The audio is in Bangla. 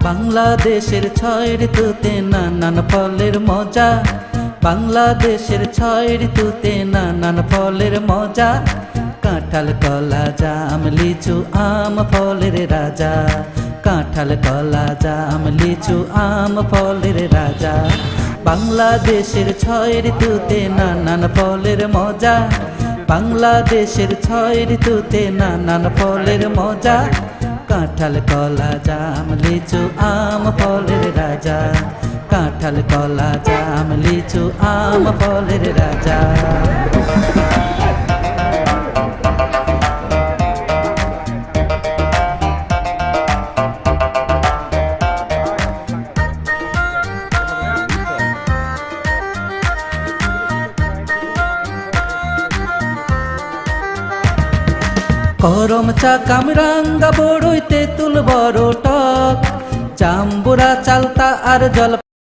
বাংলাদেশের ছয় ঋতুতে নানান ফলের মজা, বাংলাদেশের ছয় ঋতুতে নানান ফলের মজা। কাঁঠাল কলা জাম লিচু আম ফলের রাজা, কাঁঠাল কলা জাম লিচু আম ফলের রাজা। বাংলাদেশের ছয় ঋতুতে নানান ফলের মজা, বাংলাদেশের ছয় ঋতুতে নানান ফলের মজা। কাঁঠাল কলা জাম লিচু আম ফলের রাজা, কাঁঠাল কলা জাম লিচু আম ফলের রাজা। করম চা কামরাঙ্গা বড়ই তেঁতুল বড় টক, জাম্বুরা চালতা আর জল